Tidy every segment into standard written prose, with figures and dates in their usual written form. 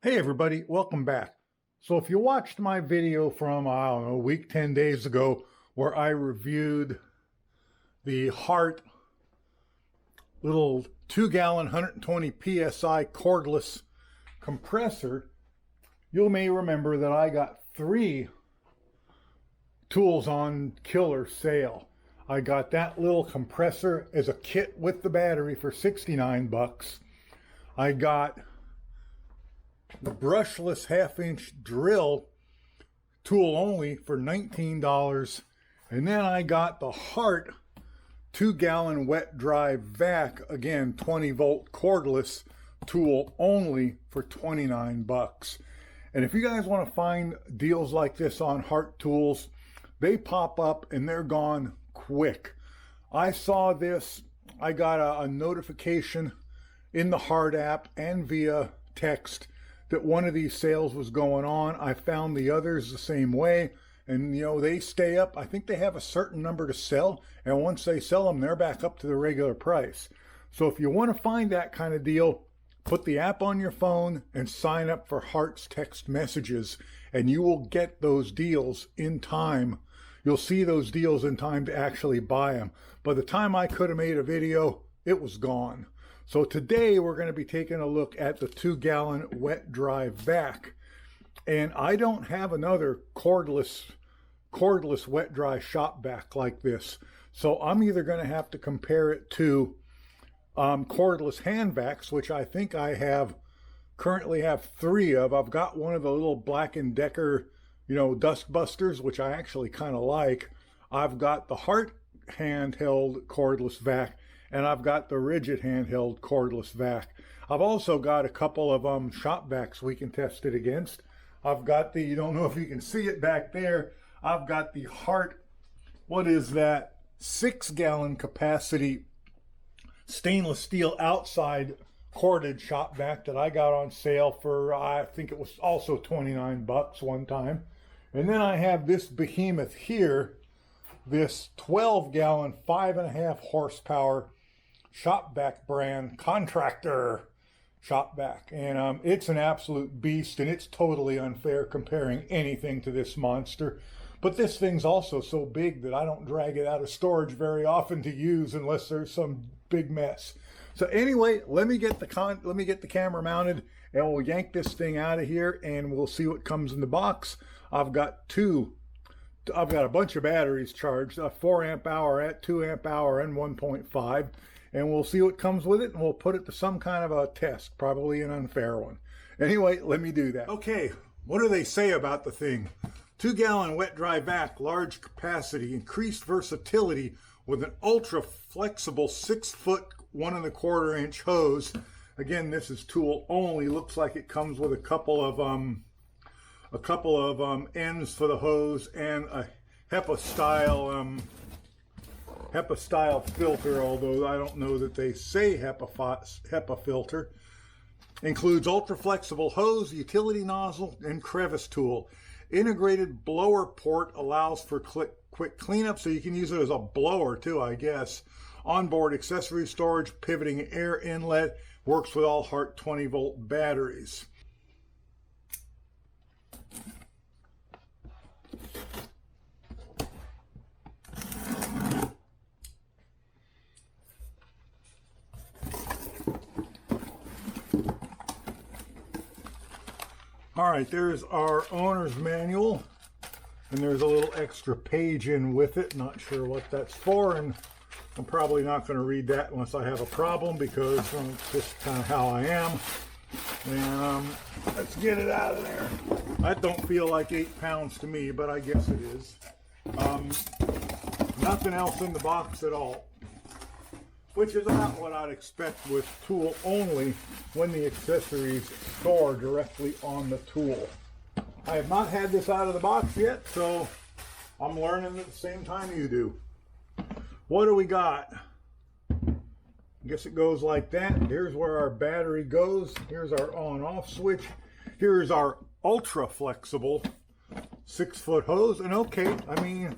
Hey everybody, welcome back. So if you watched my video from, I don't know, a week, 10 days ago, where I reviewed the Hart little 2-gallon 120 PSI cordless compressor, you may remember that I got 3 tools on killer sale. I got that little compressor as a kit with the battery for 69 bucks. I got the brushless 1/2-inch drill tool only for $19. And then I got the Hart 2-gallon wet dry vac, again 20-volt cordless tool only for 29 bucks. And if you guys want to find deals like this on Hart tools, they pop up and they're gone quick. I saw this, I got a notification in the Hart app and via text that one of these sales was going on. I found the others the same way, and you know, they stay up. I think they have a certain number to sell, and once they sell them, they're back up to the regular price. So if you want to find that kind of deal, put the app on your phone and sign up for Hart's text messages, and you will get those deals in time. You'll see those deals in time to actually buy them. By the time I could have made a video, it was gone. So today we're going to be taking a look at the 2-gallon wet dry vac. And I don't have another cordless wet dry shop vac like this. So I'm either going to have to compare it to cordless hand vacs, which I think I currently have 3 of. I've got one of the little Black & Decker, you know, dust busters, which I actually kind of like. I've got the Hart handheld cordless vac, and I've got the rigid handheld cordless vac. I've also got a couple of Shop Vacs we can test it against. I've got the, you don't know if you can see it back there, I've got the Hart, what is that, 6-gallon capacity stainless steel outside corded Shop Vac that I got on sale for, I think it was also 29 bucks one time. And then I have this behemoth here, this 12-gallon, 5.5 horsepower Shop Vac brand contractor Shop Vac. And it's an absolute beast, and it's totally unfair comparing anything to this monster. But this thing's also so big that I don't drag it out of storage very often to use unless there's some big mess. So anyway, let me get the camera mounted, and we'll yank this thing out of here, and we'll see what comes in the box. I've got a bunch of batteries charged, a 4 amp hour, 2 amp hour, and 1.5. And we'll see what comes with it, and we'll put it to some kind of a test, probably an unfair one. Anyway, let me do that. Okay, what do they say about the thing? 2-gallon wet dry vac, large capacity, increased versatility with an ultra flexible 6-foot, 1 1/4 inch hose. Again, this is tool only. Looks like it comes with a couple of ends for the hose and a HEPA style filter, although I don't know that they say HEPA filter. Includes ultra flexible hose, utility nozzle, and crevice tool. Integrated blower port allows for quick cleanup, so you can use it as a blower too, I guess. Onboard accessory storage, pivoting air inlet, works with all Hart 20-volt batteries. All right, there's our owner's manual, and there's a little extra page in with it. Not sure what that's for, and I'm probably not going to read that unless I have a problem, because it's just kind of how I am. And let's get it out of there. That don't feel like 8 pounds to me, but I guess it is. Nothing else in the box at all, which is about what I'd expect with tool only when the accessories store directly on the tool. I have not had this out of the box yet, so I'm learning at the same time you do. What do we got? I guess it goes like that. Here's where our battery goes. Here's our on-off switch. Here's our ultra flexible 6-foot hose. And okay, I mean,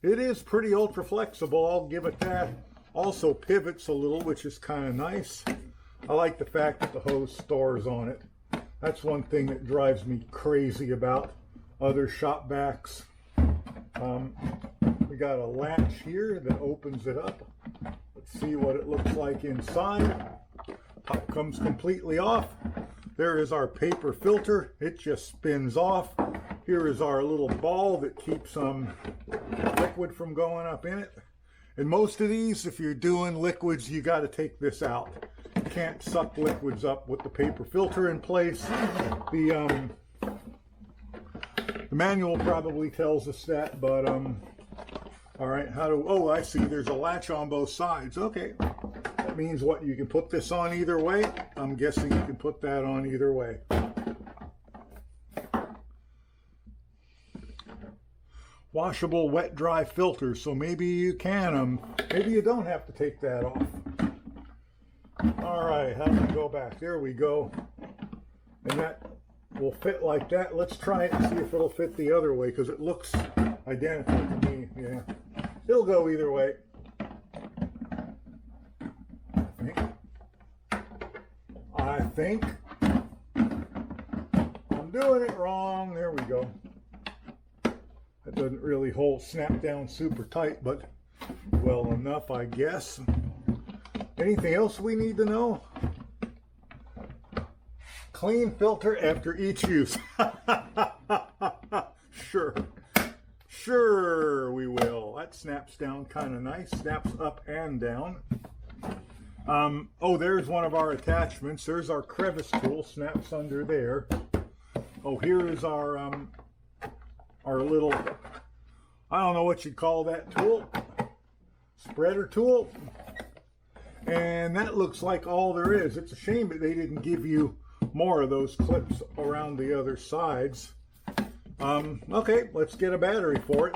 it is pretty ultra flexible, I'll give it that. Also pivots a little, which is kind of nice. I like the fact that the hose stores on it. That's one thing that drives me crazy about other Shop Vacs. We got a latch here that opens it up. Let's see what it looks like inside. Top comes completely off. There is our paper filter. It just spins off. Here is our little ball that keeps liquid from going up in it. And most of these, if you're doing liquids, you got to take this out. You can't suck liquids up with the paper filter in place. The manual probably tells us that, but all right, oh, I see, there's a latch on both sides. Okay, that means what, you can put this on either way? I'm guessing you can put that on either way. Washable wet dry filter, so maybe you can, maybe you don't have to take that off. All right, how do we go back? There we go. And that will fit like that. Let's try it and see if it'll fit the other way, because it looks identical to me. Yeah, it'll go either way. I think I'm doing it wrong. There we go. That doesn't really snap down super tight, but well enough, I guess. Anything else we need to know? Clean filter after each use. Sure we will. That snaps down kind of nice. Snaps up and down. Oh, there's one of our attachments. There's our crevice tool. Snaps under there. Oh, here is our little, I don't know what you'd call that tool. Spreader tool. And that looks like all there is. It's a shame that they didn't give you more of those clips around the other sides. Okay, let's get a battery for it.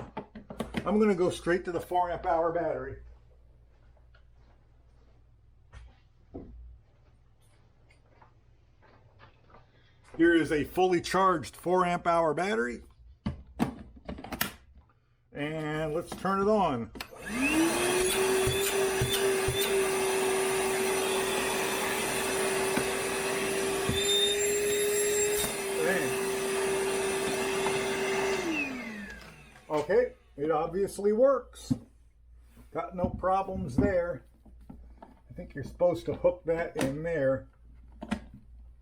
I'm going to go straight to the 4-amp-hour battery. Here is a fully charged 4-amp-hour battery. And let's turn it on. Okay, it obviously works. Got no problems there. I think you're supposed to hook that in there,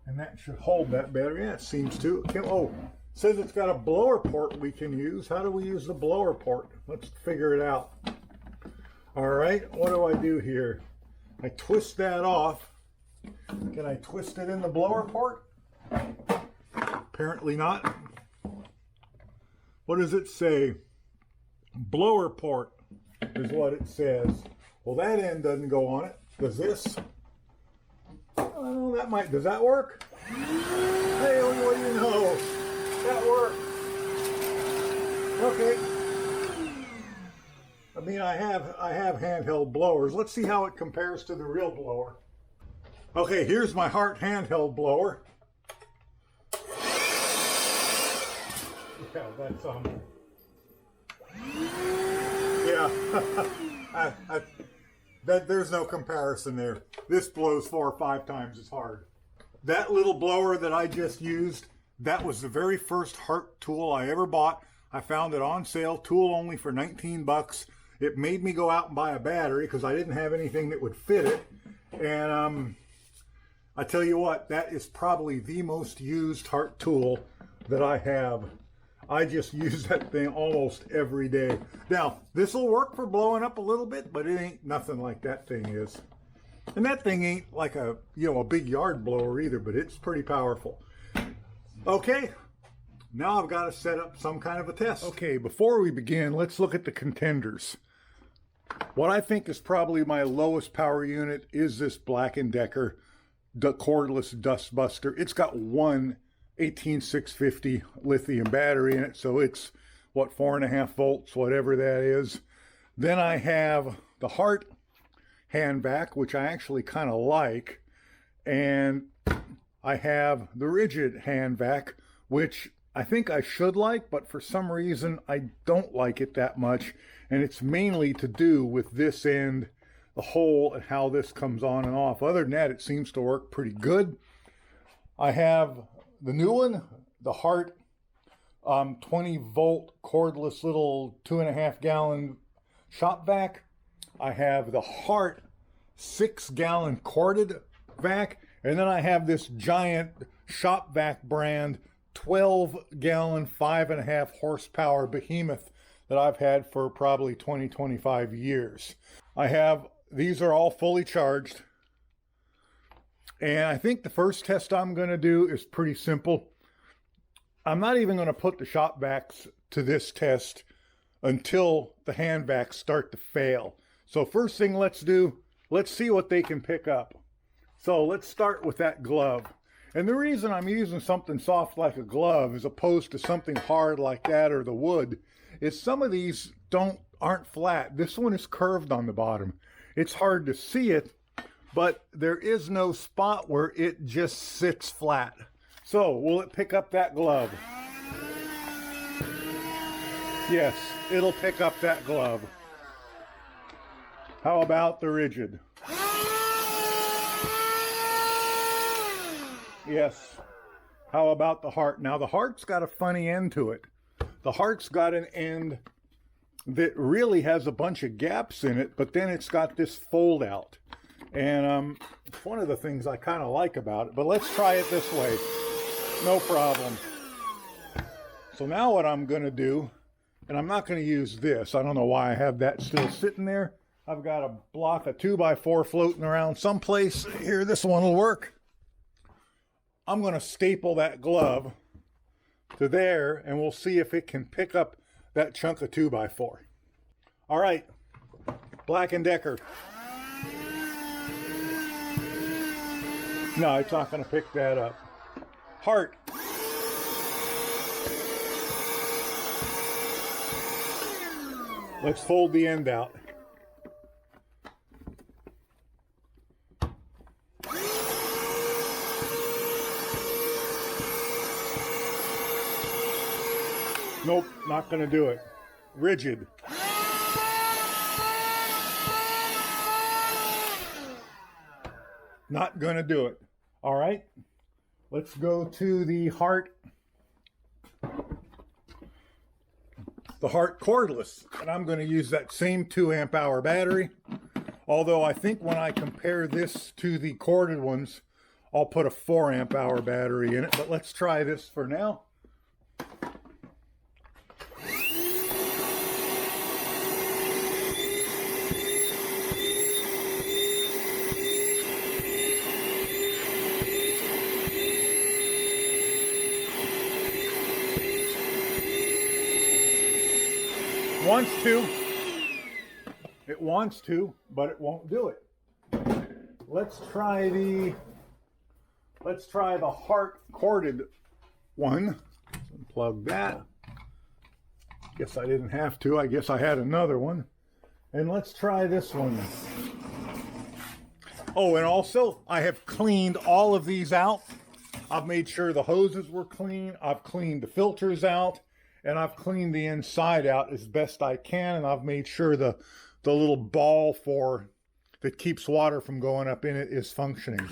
and that should hold that battery. Yeah, it seems to. Oh, it says it's got a blower port we can use. How do we use the blower port? Let's figure it out. All right, what do I do here? I twist that off. Can I twist it in the blower port? Apparently not. What does it say? Blower port is what it says. Well, that end doesn't go on it. Does this? Oh, that might. Does that work? Hey, what do you know? That works. Okay. I mean, I have handheld blowers. Let's see how it compares to the real blower. Okay, here's my Hart handheld blower. Yeah, that's yeah. There's no comparison there. This blows 4 or 5 times as hard. That little blower that I just used, that was the very first Hart tool I ever bought. I found it on sale, tool only for 19 bucks. It made me go out and buy a battery because I didn't have anything that would fit it. And I tell you what, that is probably the most used Hart tool that I have. I just use that thing almost every day. Now, this will work for blowing up a little bit, but it ain't nothing like that thing is. And that thing ain't like a big yard blower either, but it's pretty powerful. Okay, now I've got to set up some kind of a test. Okay, before we begin, let's look at the contenders. What I think is probably my lowest power unit is this Black & Decker cordless dust buster. It's got one 18650 lithium battery in it, so it's what, 4.5 volts, whatever that is. Then I have the Hart hand vac, which I actually kind of like, and I have the rigid hand vac, which I think I should like, but for some reason I don't like it that much, and it's mainly to do with this end, the hole, and how this comes on and off. Other than that, it seems to work pretty good. I have the new one, the Hart 20 volt cordless little 2.5 gallon Shop Vac. I have the Hart 6 gallon corded vac, and then I have this giant Shop Vac brand 12 gallon 5.5 horsepower behemoth that I've had for probably 25 years. These are all fully charged. And I think the first test I'm going to do is pretty simple. I'm not even going to put the Shop Vacs to this test until the hand vacs start to fail. So first thing let's see what they can pick up. So let's start with that glove. And the reason I'm using something soft like a glove as opposed to something hard like that or the wood is some of these aren't flat. This one is curved on the bottom. It's hard to see it, but there is no spot where it just sits flat. So will it pick up that glove? Yes, it'll pick up that glove. How about the rigid? Yes. How about the Hart? Now the Hart's got a funny end to it. The Hart's got an end that really has a bunch of gaps in it, but then it's got this fold out. And it's one of the things I kind of like about it, but let's try it this way. No problem. So now what I'm going to do, and I'm not going to use this. I don't know why I have that still sitting there. I've got a block of 2x4 floating around someplace. Here, this one will work. I'm going to staple that glove to there, and we'll see if it can pick up that chunk of 2x4. All right, Black & Decker. No, it's not going to pick that up. Hart. Let's fold the end out. Nope, not going to do it. Rigid. Not going to do it. All right, let's go to the Hart. The Hart cordless, and I'm going to use that same 2 amp hour battery. Although I think when I compare this to the corded ones, I'll put a 4 amp hour battery in it. But let's try this for now. It wants to, but it won't do it. Let's try the Hart corded one. Unplug that. Guess I didn't have to. I guess I had another one. And let's try this one. Oh, and also I have cleaned all of these out. I've made sure the hoses were clean. I've cleaned the filters out. And I've cleaned the inside out as best I can, and I've made sure the little ball that keeps water from going up in it is functioning.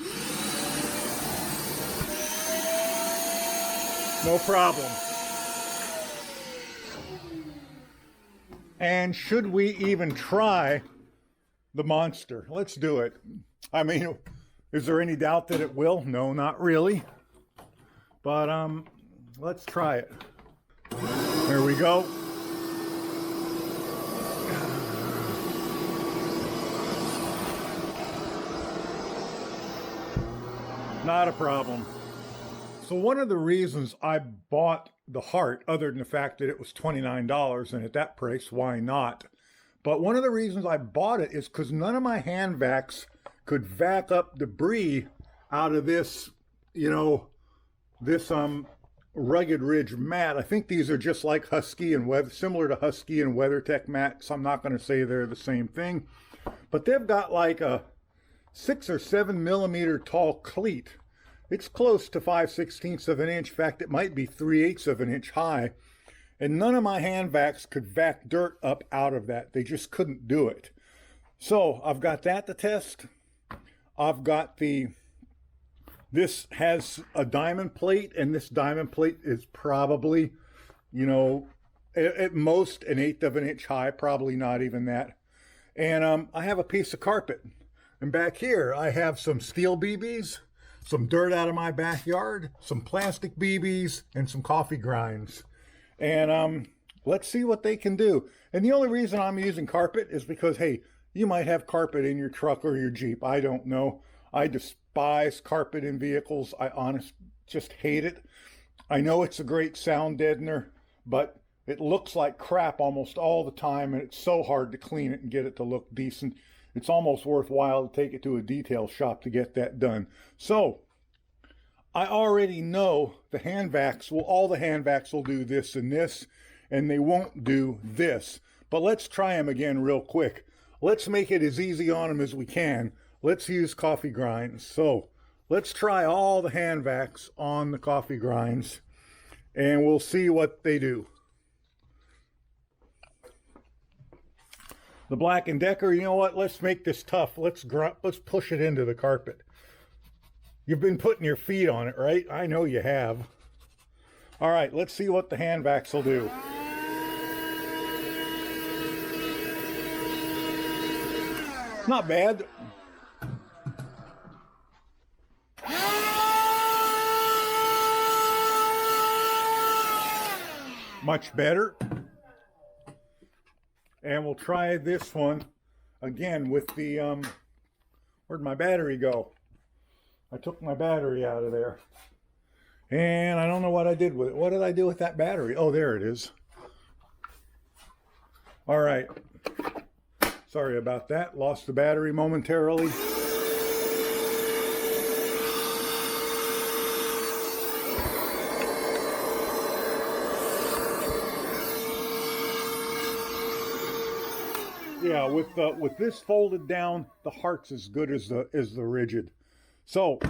No problem. And should we even try the monster? Let's do it. I mean, is there any doubt that it will? No, not really. But let's try it. There we go. Not a problem. So one of the reasons I bought the Hart, other than the fact that it was $29, and at that price, why not? But one of the reasons I bought it is because none of my hand vacs could vac up debris out of this, this Rugged Ridge mat. I think these are just like Husky and similar to Husky and WeatherTech mats. I'm not going to say they're the same thing, but they've got like a 6 or 7 millimeter tall cleat. It's close to 5/16 of an inch. In fact, it might be 3/8 of an inch high. And none of my hand vacs could vac dirt up out of that. They just couldn't do it. So I've got that to test. I've got the This has a diamond plate, and this diamond plate is probably, you know, at most an 1/8 of an inch high, probably not even that. And I have a piece of carpet. And back here, I have some steel BBs, some dirt out of my backyard, some plastic BBs, and some coffee grinds. And let's see what they can do. And the only reason I'm using carpet is because, hey, you might have carpet in your truck or your Jeep. I don't know. I despise carpet in vehicles. I honestly just hate it. I know it's a great sound deadener, but it looks like crap almost all the time, and it's so hard to clean it and get it to look decent. It's almost worthwhile to take it to a detail shop to get that done. So I already know the hand vacs will, all the hand vacs will do this and this, and they won't do this. But let's try them again real quick. Let's make it as easy on them as we can. Let's use coffee grinds. So let's try all the hand vacs on the coffee grinds, and we'll see what they do. The Black & Decker, you know what? Let's make this tough. Let's push it into the carpet. You've been putting your feet on it, right? I know you have. All right, let's see what the hand vacs will do. Not bad. Much better. And we'll try this one again with the, where'd my battery go? I took my battery out of there. And I don't know what I did with it. What did I do with that battery? Oh, there it is. All right. Sorry about that. Lost the battery momentarily. Yeah, with this folded down, the Hart's as good as the rigid. So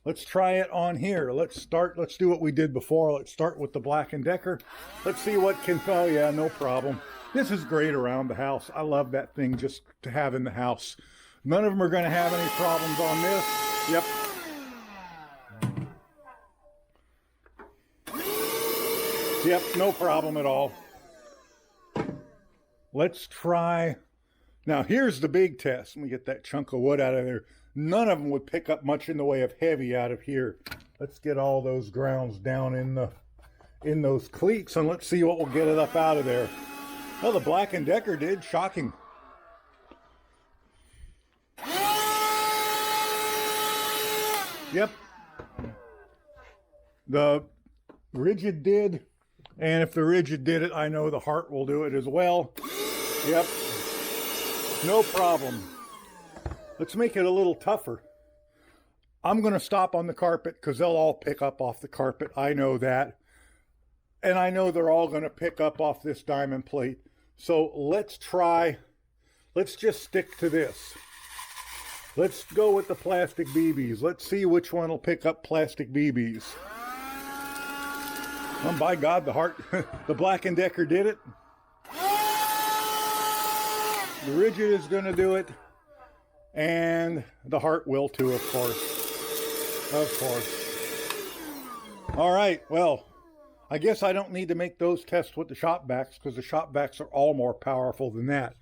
let's try it on here. Let's do what we did before. Let's start with the Black & Decker. Let's see what can, oh yeah, no problem. This is great around the house. I love that thing just to have in the house. None of them are going to have any problems on this. Yep. Yep, no problem at all. Let's try, now here's the big test. Let me get that chunk of wood out of there. None of them would pick up much in the way of heavy out of here. Let's get all those grounds down in those cleats, and let's see what will get it up out of there. Well, the Black & Decker did, shocking. Yep. The rigid did, and if the rigid did it, I know the Hart will do it as well. Yep, no problem. Let's make it a little tougher. I'm going to stop on the carpet because they'll all pick up off the carpet. I know that. And I know they're all going to pick up off this diamond plate. So let's just stick to this. Let's go with the plastic BBs. Let's see which one will pick up plastic BBs. Oh, by God, the Hart, the Black & Decker did it. The rigid is going to do it. And the Hart will too, of course. Of course. All right, well, I guess I don't need to make those tests with the Shop Vacs because the Shop Vacs are all more powerful than that.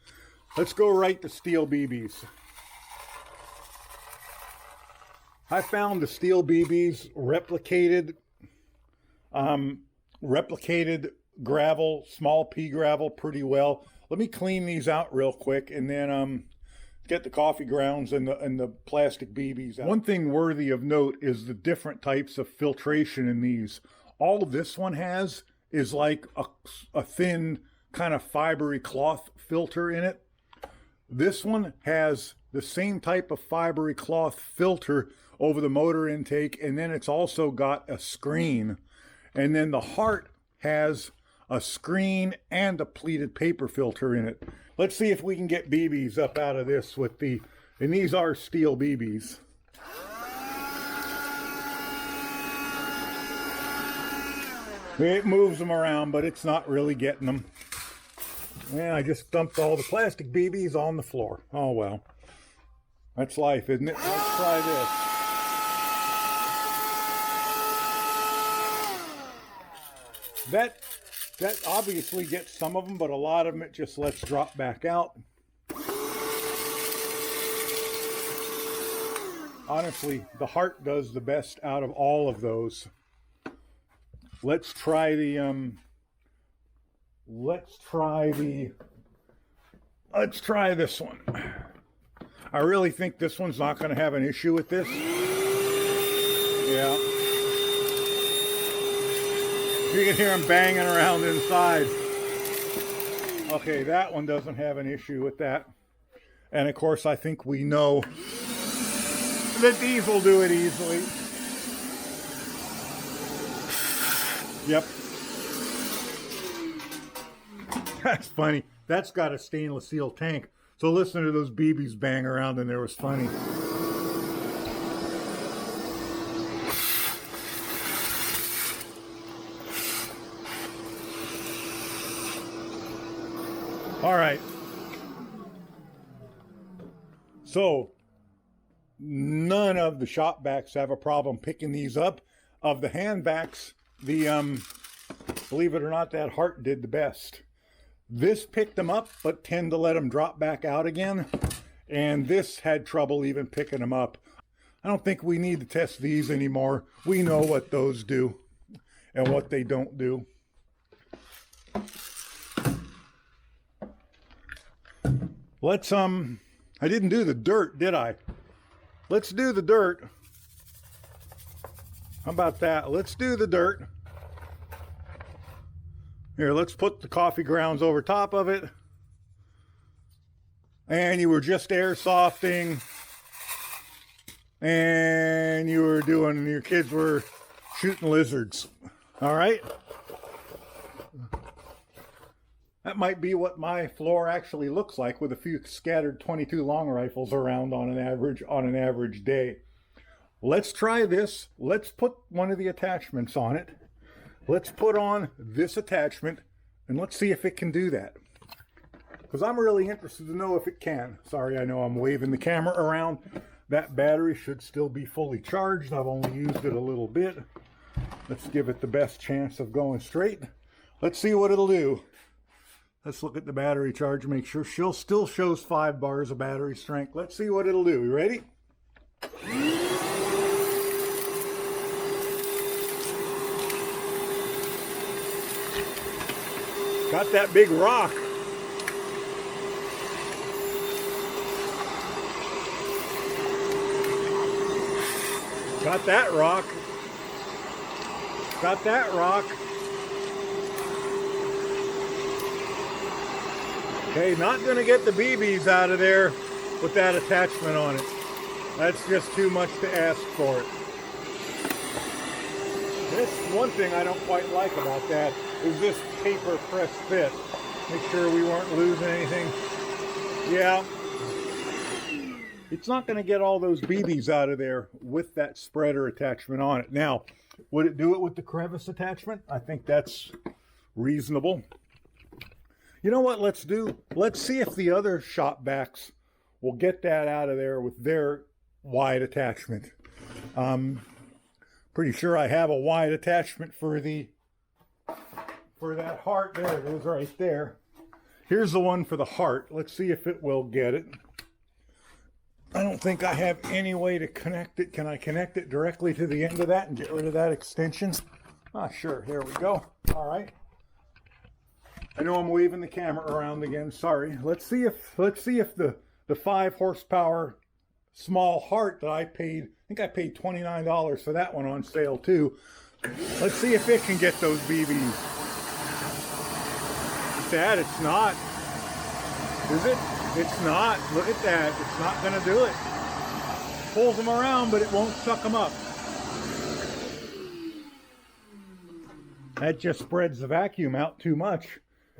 Let's go right to steel BBs. I found the steel BBs replicated gravel, small pea gravel pretty well. Let me clean these out real quick and then get the coffee grounds and the plastic BBs out. One thing worthy of note is the different types of filtration in these. All this one has is like a thin kind of fibery cloth filter in it. This one has the same type of fibery cloth filter over the motor intake, and then it's also got a screen. And then the Hart has a screen and a pleated paper filter in it. Let's see if we can get BBs up out of this with the, and these are steel BBs. It moves them around, but it's not really getting them. And I just dumped all the plastic BBs on the floor. Oh well. That's life, isn't it? Let's try this. That obviously gets some of them, but a lot of them it just lets drop back out. Honestly, the Hart does the best out of all of those. Let's try this one. I really think this one's not going to have an issue with this. Yeah. You can hear them banging around inside. Okay, that one doesn't have an issue with that. And of course, I think we know that these will do it easily. Yep. That's funny. That's got a stainless steel tank. So listen to those BBs bang around in there was funny. All right. So none of the Shop Vacs have a problem picking these up. Of the hand vacs, the believe it or not, that Hart did the best. This picked them up, but tend to let them drop back out again. And this had trouble even picking them up. I don't think we need to test these anymore. We know what those do and what they don't do. Let's, I didn't do the dirt, did I? Let's do the dirt. How about that? Let's do the dirt. Here, let's put the coffee grounds over top of it. And you were just air softing. And you were doing, your kids were shooting lizards. All right? That might be what my floor actually looks like with a few scattered 22 long rifles around on an average day. Let's try this. Let's put one of the attachments on it. Let's put on this attachment and let's see if it can do that. Because I'm really interested to know if it can. Sorry, I know I'm waving the camera around. That battery should still be fully charged. I've only used it a little bit. Let's give it the best chance of going straight. Let's see what it'll do. Let's look at the battery charge, make sure she still shows 5 bars of battery strength. Let's see what it'll do. You ready? Got that big rock. Got that rock. Got that rock. Okay, not going to get the BBs out of there with that attachment on it. That's just too much to ask for it. This one thing I don't quite like about that is this paper press fit. Make sure we weren't losing anything. Yeah. It's not going to get all those BBs out of there with that spreader attachment on it. Now, would it do it with the crevice attachment? I think that's reasonable. You know what let's do? Let's see if the other Shop Vacs will get that out of there with their wide attachment. Pretty sure I have a wide attachment for that Hart. There it is right there. Here's the one for the Hart. Let's see if it will get it. I don't think I have any way to connect it. Can I connect it directly to the end of that and get rid of that extension? Ah, sure. Here we go. All right. I know I'm waving the camera around again. Sorry. Let's see if the 5 horsepower small Hart that I think I paid $29 for that one on sale too. Let's see if it can get those BBs. That it's not. Is it? It's not. Look at that. It's not going to do it. Pulls them around, but it won't suck them up. That just spreads the vacuum out too much.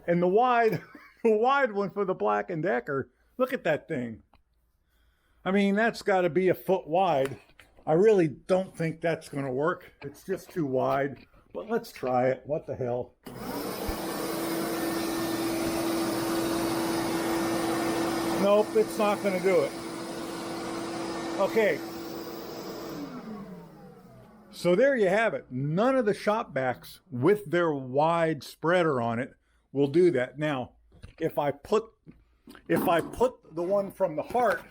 And the wide one for the Black & Decker, look at that thing. I mean, that's got to be a foot wide. I really don't think that's going to work. It's just too wide. But let's try it. What the hell? Nope, it's not going to do it. Okay. So there you have it. None of the Shop Vacs with their wide spreader on it will do that. Now, if I put the one from the Hart,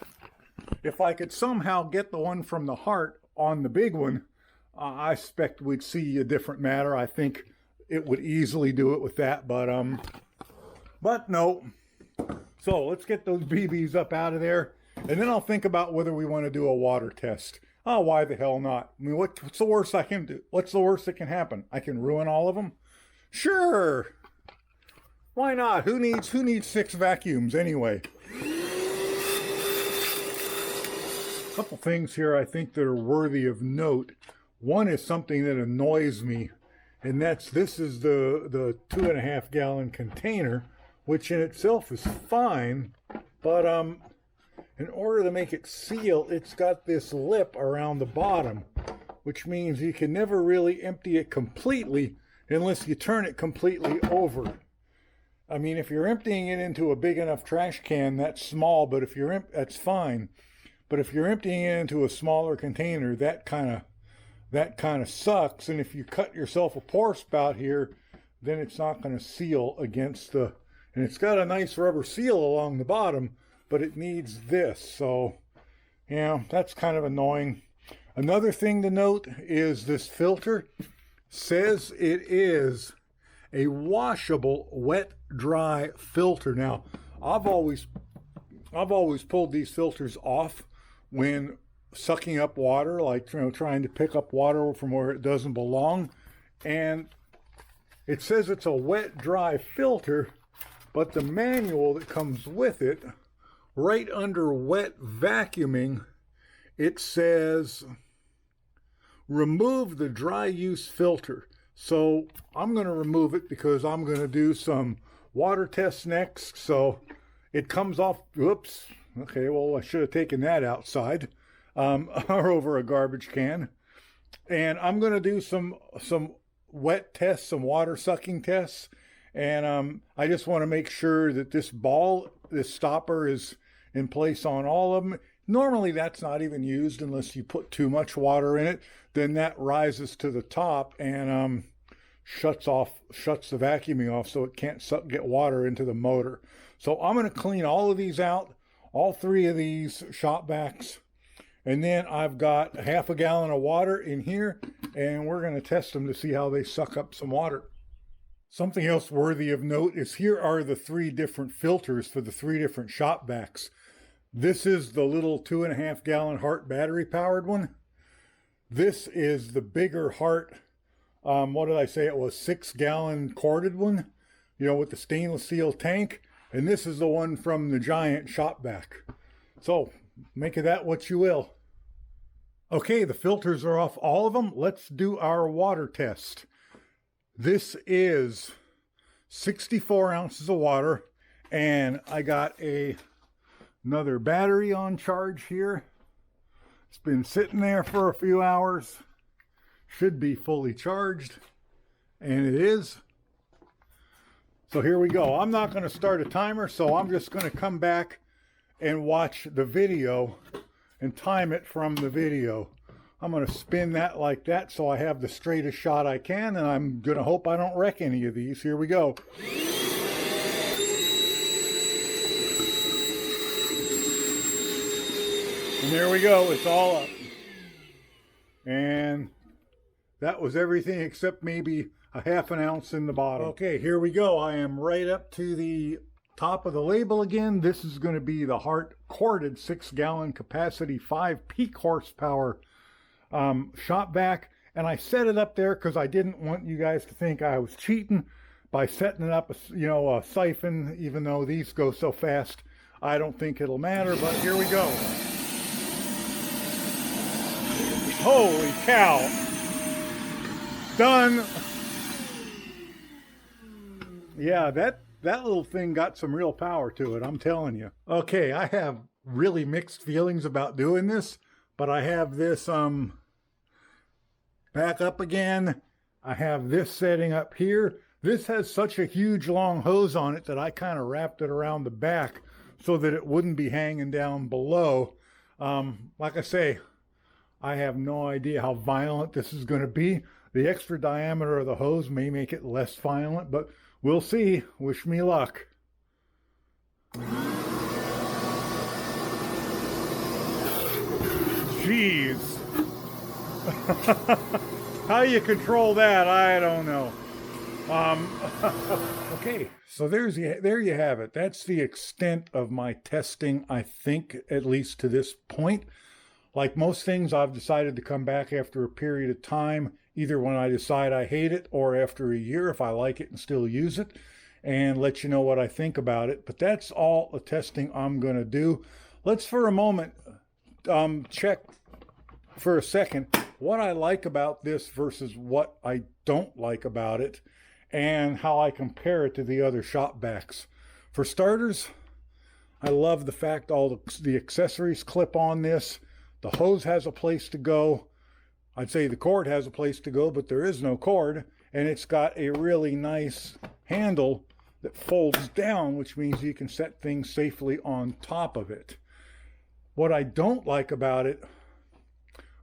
if I could somehow get the one from the Hart on the big one, I expect we'd see a different matter. I think it would easily do it with that, but no. So let's get those BBs up out of there, and then I'll think about whether we want to do a water test. Oh, why the hell not? I mean, what's the worst I can do? What's the worst that can happen? I can ruin all of them? Sure. Why not? Who needs 6 vacuums anyway? A couple things here I think that are worthy of note. One is something that annoys me, and this is the 2.5 gallon container, which in itself is fine, but in order to make it seal, it's got this lip around the bottom, which means you can never really empty it completely unless you turn it completely over. I mean, if you're emptying it into a big enough trash can, that's small, but if you're that's fine. But if you're emptying it into a smaller container, that kind of sucks. And if you cut yourself a pour spout here, then it's not going to seal against the, and it's got a nice rubber seal along the bottom, but it needs this. So, yeah, that's kind of annoying. Another thing to note is this filter says it is a washable wet dry filter. Now, I've always pulled these filters off when sucking up water, like, you know, trying to pick up water from where it doesn't belong. And it says it's a wet dry filter, but the manual that comes with it, right under wet vacuuming, it says remove the dry use filter. So I'm going to remove it because I'm going to do some water tests next. So it comes off, whoops, okay, well, I should have taken that outside or over a garbage can. And I'm going to do some wet tests, some water sucking tests. And I just want to make sure that this stopper is in place on all of them. Normally that's not even used unless you put too much water in it. Then that rises to the top and shuts the vacuuming off, so it can't get water into the motor. So I'm going to clean all of these out, all 3 of these Shop Vacs. And then I've got 1/2 gallon of water in here, and we're going to test them to see how they suck up some water. Something else worthy of note is here are the 3 different filters for the 3 different Shop Vacs. This is the little 2.5 gallon Hart battery powered one. This is the bigger Hart, what did I say? It was 6 gallon corded one, you know, with the stainless steel tank. And this is the one from the giant Shop Vac. So make of that what you will. Okay, the filters are off all of them. Let's do our water test. This is 64 ounces of water, and I got another battery on charge here. It's been sitting there for a few hours. Should be fully charged, and it is. So here we go. I'm not going to start a timer, so I'm just going to come back and watch the video and time it from the video. I'm going to spin that like that so I have the straightest shot I can, and I'm going to hope I don't wreck any of these. Here we go. And there we go. It's all up. And that was everything except maybe a 1/2 ounce in the bottom. Okay, here we go. I am right up to the top of the label again. This is going to be the Hart corded 6 gallon capacity 5 peak horsepower Shop Vac. And I set it up there because I didn't want you guys to think I was cheating by setting it up, a siphon, even though these go so fast. I don't think it'll matter, but here we go. Holy cow. Done. Yeah, that little thing got some real power to it, I'm telling you. Okay, I have really mixed feelings about doing this, but I have this back up again. I have this setting up here. This has such a huge long hose on it that I kind of wrapped it around the back so that it wouldn't be hanging down below. Like I say, I have no idea how violent this is going to be. The extra diameter of the hose may make it less violent, but we'll see. Wish me luck. Jeez. How you control that, I don't know. Okay, so there you have it. That's the extent of my testing, I think, at least to this point. Like most things, I've decided to come back after a period of time, either when I decide I hate it or after a year if I like it and still use it, and let you know what I think about it. But that's all the testing I'm going to do. Let's for a moment check for a second what I like about this versus what I don't like about it, and how I compare it to the other Shop Vacs. For starters, I love the fact all the accessories clip on this. The hose has a place to go. I'd say the cord has a place to go, but there is no cord. And it's got a really nice handle that folds down, which means you can set things safely on top of it. What I don't like about it,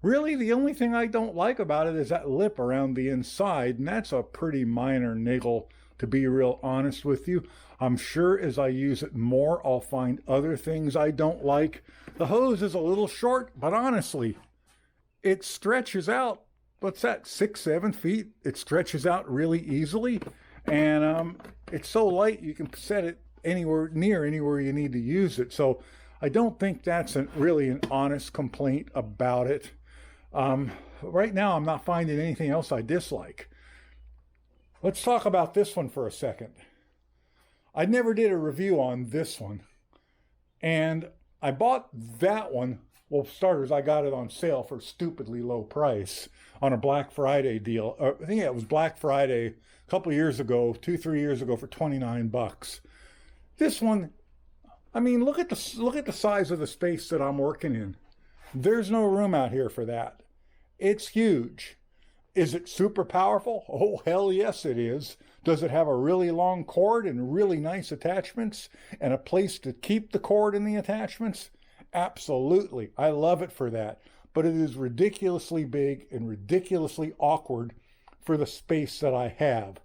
really the only thing I don't like about it is that lip around the inside, and that's a pretty minor niggle, to be real honest with you. I'm sure as I use it more, I'll find other things I don't like. The hose is a little short, but honestly, it stretches out, what's that, 6-7 feet? It stretches out really easily, and it's so light you can set it anywhere you need to use it. So I don't think that's really an honest complaint about it. Right now, I'm not finding anything else I dislike. Let's talk about this one for a second. I never did a review on this one, and I bought that one. Well, for starters, I got it on sale for a stupidly low price on a Black Friday deal. I think it was Black Friday a couple of years ago, 2-3 years ago, for $29. This one, I mean, look at the size of the space that I'm working in. There's no room out here for that. It's huge. Is it super powerful? Oh, hell yes it is. Does it have a really long cord and really nice attachments and a place to keep the cord and the attachments? Absolutely. I love it for that. But it is ridiculously big and ridiculously awkward for the space that I have.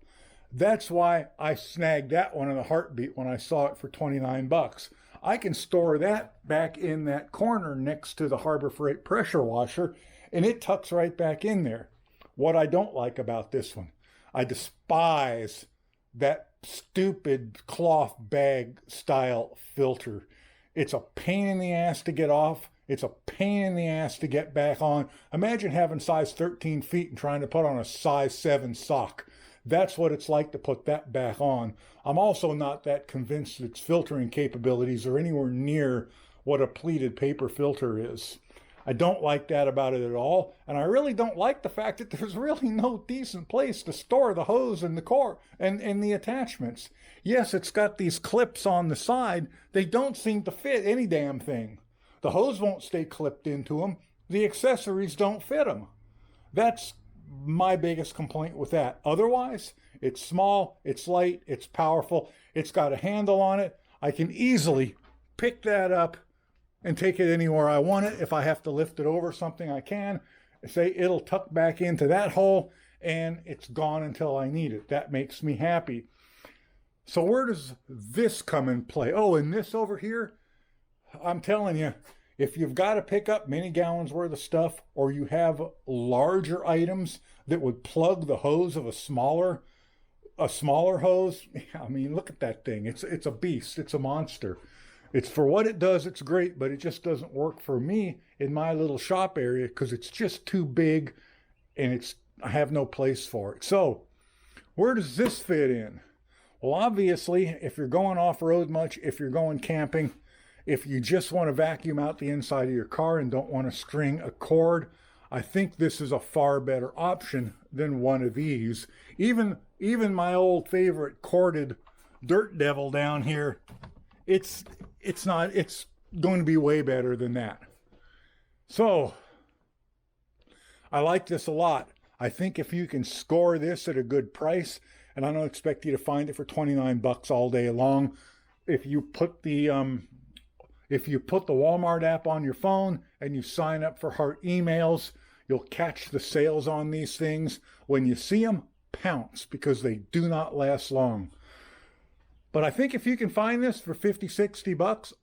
That's why I snagged that one in a heartbeat when I saw it for $29. I can store that back in that corner next to the Harbor Freight pressure washer, and it tucks right back in there. What I don't like about this one, I despise that stupid cloth bag style filter. It's a pain in the ass to get off. It's a pain in the ass to get back on. Imagine having size 13 feet and trying to put on a size 7 sock. That's what it's like to put that back on. I'm also not that convinced its filtering capabilities are anywhere near what a pleated paper filter is. I don't like that about it at all, and I really don't like the fact that there's really no decent place to store the hose and the cord and the attachments. Yes, it's got these clips on the side. They don't seem to fit any damn thing. The hose won't stay clipped into them. The accessories don't fit them. That's my biggest complaint with that. Otherwise, it's small, it's light, it's powerful, it's got a handle on it. I can easily pick that up and take it anywhere I want it. If I have to lift it over something, I can. Say it'll tuck back into that hole and it's gone until I need it. That makes me happy. So where does this come in play? Oh, and this over here, I'm telling you, if you've got to pick up many gallons worth of stuff, or you have larger items that would plug the hose of a smaller hose, I mean, look at that thing. It's a beast. It's a monster. It's for what it does, it's great, but it just doesn't work for me in my little shop area because it's just too big and I have no place for it. So where does this fit in? Well, obviously, if you're going off-road much, if you're going camping, if you just want to vacuum out the inside of your car and don't want to string a cord, I think this is a far better option than one of these. Even my old favorite corded Dirt Devil down here, it's going to be way better than that. So I like this a lot. I think if you can score this at a good price, and I don't expect you to find it for $29 all day long, if you put the If you put the Walmart app on your phone and you sign up for Hart emails, you'll catch the sales on these things. When you see them, pounce, because they do not last long. But I think if you can find this for 50, 60 bucks,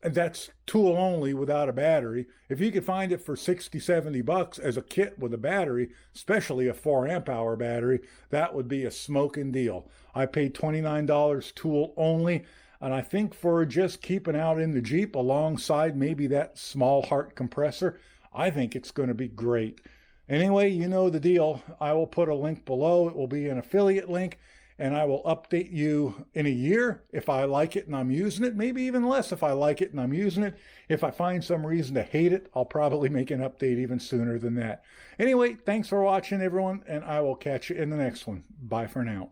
and that's tool only without a battery. If you could find it for 60, 70 bucks as a kit with a battery, especially a 4 amp hour battery, that would be a smoking deal. I paid $29 tool only, and I think for just keeping out in the Jeep alongside maybe that small Hart compressor, I think it's going to be great. Anyway, you know the deal. I will put a link below. It will be an affiliate link, and I will update you in a year if I like it and I'm using it, maybe even less if I like it and I'm using it. If I find some reason to hate it, I'll probably make an update even sooner than that. Anyway, thanks for watching, everyone, and I will catch you in the next one. Bye for now.